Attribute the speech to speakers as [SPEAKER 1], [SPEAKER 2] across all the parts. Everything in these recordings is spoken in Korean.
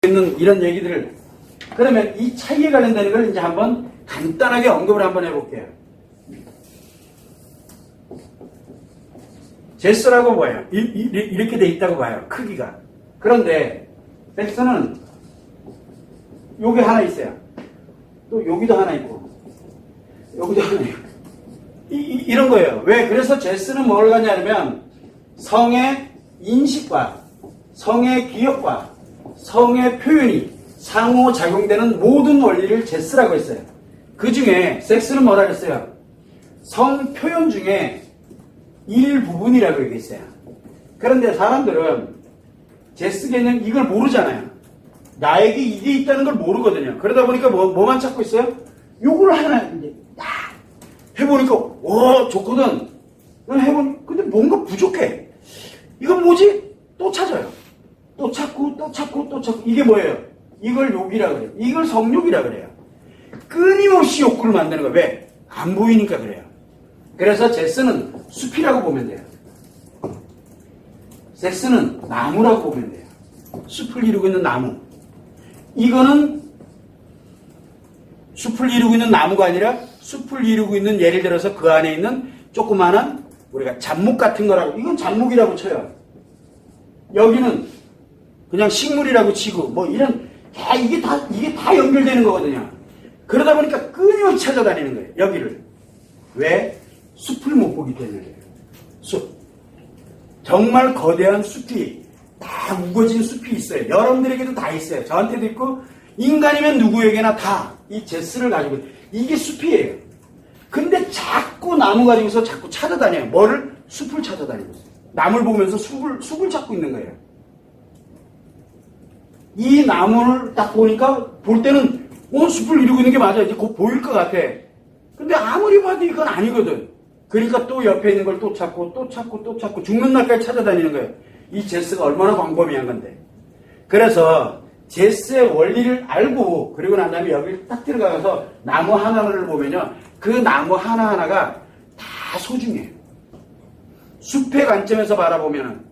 [SPEAKER 1] 있는 이런 얘기들을 그러면 이 차이에 관련되는 걸 이제 한번 간단하게 언급을 한번 해볼게요. 제스라고 봐요. 이렇게 돼 있다고 봐요. 크기가. 그런데 섹스는 요게 하나 있어요. 또 여기도 하나 있고 여기도 하나 있고 이런 거예요. 왜? 그래서 제스는 뭘 가냐면 성의 인식과 성의 기억과 성의 표현이 상호작용되는 모든 원리를 제스라고 했어요. 그 중에 섹스는 뭐라 그랬어요? 성 표현 중에 일부분이라고 얘기했어요. 그런데 사람들은 제스 개념 이걸 모르잖아요. 나에게 이게 있다는 걸 모르거든요. 그러다 보니까 뭐만 찾고 있어요? 요걸 하나 이제 딱 해보니까 좋거든. 근데 뭔가 부족해. 이건 뭐지? 또 찾아요. 또 찾고 이게 뭐예요? 이걸 욕이라 그래요. 이걸 성욕이라 그래요. 끊임없이 욕구를 만드는 거예요. 왜? 안 보이니까 그래요. 그래서 제스는 숲이라고 보면 돼요. 섹스는 나무라고 보면 돼요. 숲을 이루고 있는 나무. 이거는 숲을 이루고 있는 나무가 아니라 숲을 이루고 있는, 예를 들어서 그 안에 있는 조그마한 우리가 잡목 같은 거라고, 이건 잡목이라고 쳐요. 여기는 그냥 식물이라고 치고 이런 이게 다 연결되는 거거든요. 그러다 보니까 끊임없이 찾아다니는 거예요. 여기를. 왜? 숲을 못 보기 때문에. 숲. 정말 거대한 숲이 다 우거진 숲이 있어요. 여러분들에게도 다 있어요. 저한테도 있고 인간이면 누구에게나 다 이 제스를 가지고 이게 숲이에요. 근데 자꾸 나무 가지고서 자꾸 찾아다녀요. 뭐를? 숲을 찾아다니고 있어요. 나무를 보면서 숲을 찾고 있는 거예요. 이 나무를 딱 보니까 볼 때는 숲을 이루고 있는 게 맞아. 이제 곧 보일 것 같아. 근데 아무리 봐도 이건 아니거든. 그러니까 또 옆에 있는 걸 또 찾고 죽는 날까지 찾아다니는 거예요. 이 제스가 얼마나 광범위한 건데. 그래서 제스의 원리를 알고 그리고 난 다음에 여기 딱 들어가서 나무 하나를 보면요. 그 나무 하나하나가 다 소중해요. 숲의 관점에서 바라보면은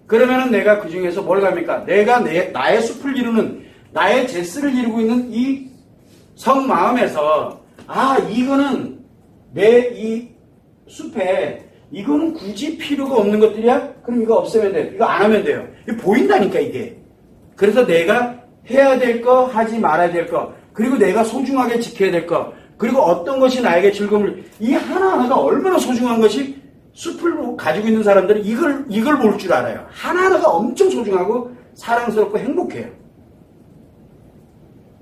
[SPEAKER 1] 그러면은 내가 그 중에서 뭘 갑니까? 내가 나의 숲을 이루는, 나의 제스를 이루고 있는 이 성마음에서, 이거는 내 이 숲에, 이거는 굳이 필요가 없는 것들이야? 그럼 이거 없애면 돼. 이거 안 하면 돼요. 이거 보인다니까, 이게. 그래서 내가 해야 될 거, 하지 말아야 될 거, 그리고 내가 소중하게 지켜야 될 거, 그리고 어떤 것이 나에게 즐거움을, 이 하나하나가 얼마나 소중한 것이 숲을 가지고 있는 사람들은 이걸 볼 줄 알아요. 하나하나가 엄청 소중하고 사랑스럽고 행복해요.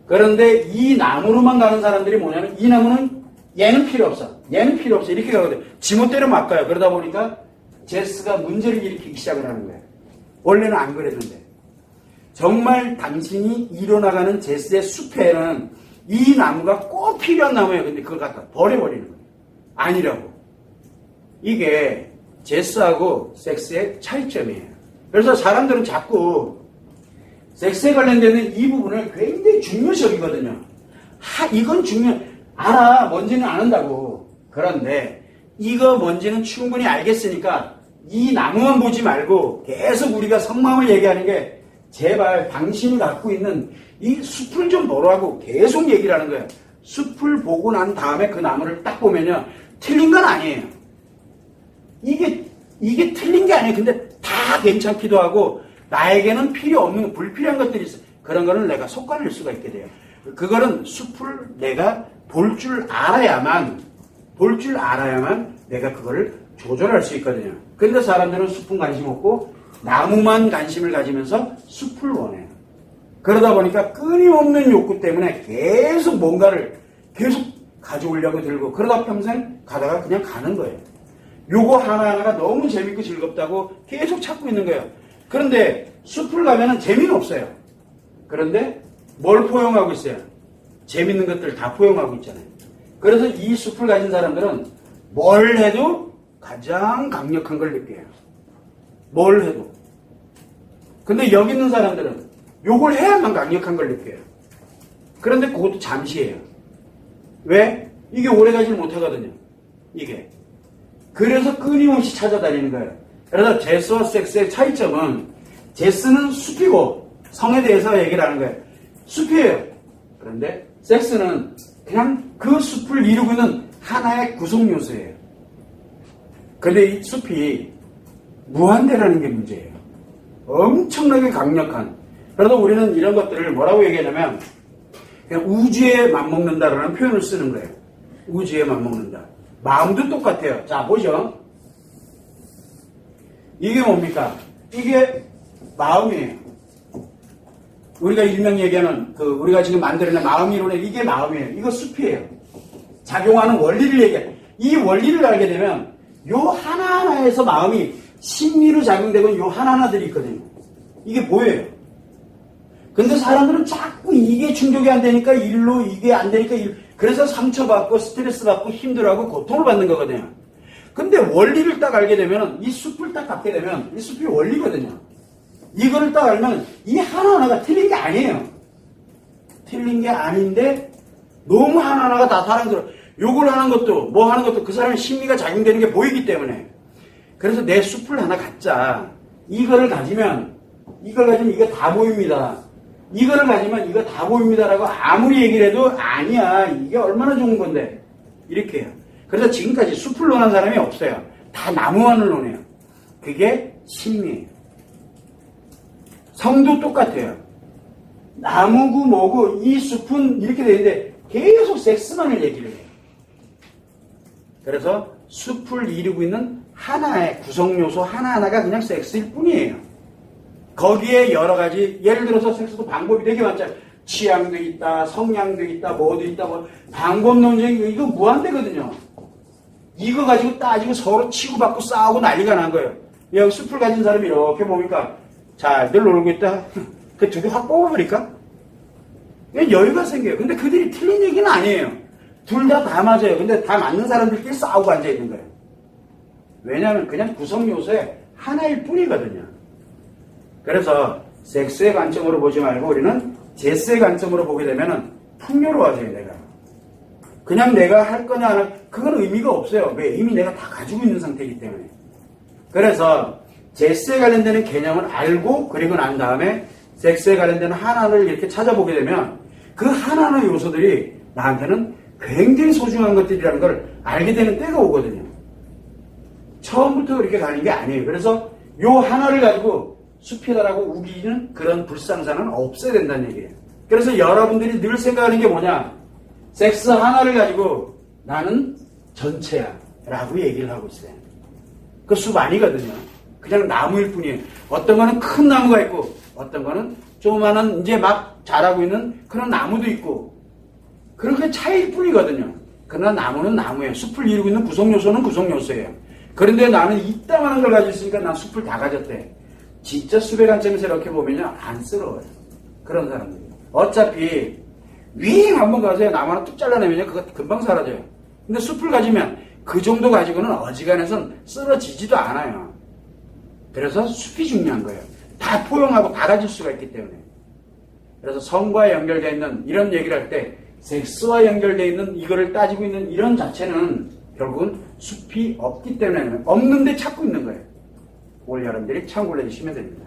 [SPEAKER 1] 그런데 이 나무로만 가는 사람들이 뭐냐면 이 나무는 얘는 필요 없어. 얘는 필요 없어. 이렇게 가거든요. 지멋대로 막 가요. 그러다 보니까 제스가 문제를 일으키기 시작을 하는 거예요. 원래는 안 그랬는데. 정말 당신이 이뤄나가는 제스의 숲에는 이 나무가 꼭 필요한 나무예요. 근데 그걸 갖다 버려버리는 거예요. 아니라고. 이게 제스하고 섹스의 차이점이에요. 그래서 사람들은 자꾸 섹스에 관련되는 이 부분을 굉장히 중요시 여기거든요. 이건 알아. 뭔지는 아는다고. 그런데 이거 뭔지는 충분히 알겠으니까 이 나무만 보지 말고 계속 우리가 성마음을 얘기하는 게 제발 당신이 갖고 있는 이 숲을 좀 보라고 계속 얘기를 하는 거예요. 숲을 보고 난 다음에 그 나무를 딱 보면요. 틀린 건 아니에요. 이게 틀린 게 아니에요. 근데 다 괜찮기도 하고 나에게는 필요 없는 불필요한 것들이 있어요. 그런 거는 내가 속가릴 수가 있게 돼요. 그거는 숲을 내가 볼 줄 알아야만 내가 그거를 조절할 수 있거든요. 근데 사람들은 숲은 관심 없고 나무만 관심을 가지면서 숲을 원해요. 그러다 보니까 끊임없는 욕구 때문에 계속 뭔가를 계속 가져오려고 들고 그러다 평생 가다가 그냥 가는 거예요. 요거 하나하나가 너무 재밌고 즐겁다고 계속 찾고 있는 거예요. 그런데 숲을 가면은 재미는 없어요. 그런데 뭘 포용하고 있어요? 재밌는 것들 다 포용하고 있잖아요. 그래서 이 숲을 가진 사람들은 뭘 해도 가장 강력한 걸 느껴요. 뭘 해도. 근데 여기 있는 사람들은 요걸 해야만 강력한 걸 느껴요. 그런데 그것도 잠시예요. 왜? 이게 오래 가질 못하거든요. 이게. 그래서 끊임없이 찾아다니는 거예요. 그래서 제스와 섹스의 차이점은 제스는 숲이고 성에 대해서 얘기를 하는 거예요. 숲이에요. 그런데 섹스는 그냥 그 숲을 이루고 있는 하나의 구성 요소예요. 그런데 이 숲이 무한대라는 게 문제예요. 엄청나게 강력한. 그래도 우리는 이런 것들을 뭐라고 얘기하냐면 그냥 우주에 맞먹는다라는 표현을 쓰는 거예요. 우주에 맞먹는다. 마음도 똑같아요. 자, 보죠. 이게 뭡니까? 이게 마음이에요. 우리가 일명 얘기하는 우리가 지금 만들어낸 마음 이론에 이게 마음이에요. 이거 숲이에요. 작용하는 원리를 얘기해요. 이 원리를 알게 되면 요 하나하나에서 마음이 심리로 작용되고 요 하나하나들이 있거든요. 이게 보여요. 근데 사람들은 자꾸 이게 충족이 안 되니까 일로, 이게 안 되니까 일. 그래서 상처받고 스트레스 받고 힘들어하고 고통을 받는 거거든요. 근데 원리를 딱 알게 되면 이 숲을 딱 갖게 되면 이 숲이 원리거든요. 이거를 딱 알면 이 하나하나가 틀린 게 아니에요. 틀린 게 아닌데 너무 하나하나가 다 사람들은 욕을 하는 것도 뭐 하는 것도 그 사람의 심리가 작용되는 게 보이기 때문에 그래서 내 숲을 하나 갖자. 이거를 가지면 이거 다 보입니다. 이거를 가지면 이거 다 보입니다라고 아무리 얘기를 해도 아니야. 이게 얼마나 좋은 건데. 이렇게 해요. 그래서 지금까지 숲을 논한 사람이 없어요. 다 나무만을 논해요. 그게 심리예요. 성도 똑같아요. 나무고 뭐고 이 숲은 이렇게 되는데 계속 섹스만을 얘기를 해요. 그래서 숲을 이루고 있는 하나의 구성요소 하나하나가 그냥 섹스일 뿐이에요. 거기에 여러 가지 예를 들어서 섹스도 방법이 되게 많잖아요. 취향도 있다, 성향도 있다, 뭐도 있다, 뭐 방법 논쟁 이거 무한대거든요. 이거 가지고 따지고 서로 치고받고 싸우고 난리가 난 거예요. 여기 숲을 가진 사람이 이렇게 보니까 잘들 놀고 있다. 그 두 개 확 뽑아버릴까? 여유가 생겨요. 근데 그들이 틀린 얘기는 아니에요. 둘 다 맞아요. 근데 다 맞는 사람들끼리 싸우고 앉아있는 거예요. 왜냐하면 그냥 구성 요소의 하나일 뿐이거든요. 그래서 섹스의 관점으로 보지 말고 우리는 제스의 관점으로 보게 되면 풍요로워져요, 내가. 그냥 내가 할 거냐 안 할, 그건 의미가 없어요. 왜? 이미 내가 다 가지고 있는 상태이기 때문에. 그래서 제스에 관련되는 개념을 알고 그리고 난 다음에 섹스에 관련되는 하나를 이렇게 찾아보게 되면 그 하나의 요소들이 나한테는 굉장히 소중한 것들이라는 걸 알게 되는 때가 오거든요. 처음부터 그렇게 가는 게 아니에요. 그래서 요 하나를 가지고 숲이다라고 우기는 그런 불상사는 없어야 된다는 얘기예요. 그래서 여러분들이 늘 생각하는 게 뭐냐? 섹스 하나를 가지고 나는 전체야 라고 얘기를 하고 있어요. 그 숲 아니거든요. 그냥 나무일 뿐이에요. 어떤 거는 큰 나무가 있고 어떤 거는 조그마한 이제 막 자라고 있는 그런 나무도 있고 그렇게 차이일 뿐이거든요. 그러나 나무는 나무예요. 숲을 이루고 있는 구성요소는 구성요소예요. 그런데 나는 이따만한 걸 가지고 있으니까 난 숲을 다 가졌대. 진짜 숲의 관점에서 이렇게 보면요 안쓰러워요. 그런 사람들이. 어차피 윙 한번 가세요. 나무 하나 뚝 잘라내면요 그거 금방 사라져요. 근데 숲을 가지면 그 정도 가지고는 어지간해선 쓰러지지도 않아요. 그래서 숲이 중요한 거예요. 다 포용하고 다 가질 수가 있기 때문에. 그래서 성과 연결되어 있는 이런 얘기를 할 때 섹스와 연결되어 있는 이거를 따지고 있는 이런 자체는 결국은 숲이 없기 때문에 없는데 찾고 있는 거예요. 그걸 여러분들이 참고를 해주시면 됩니다.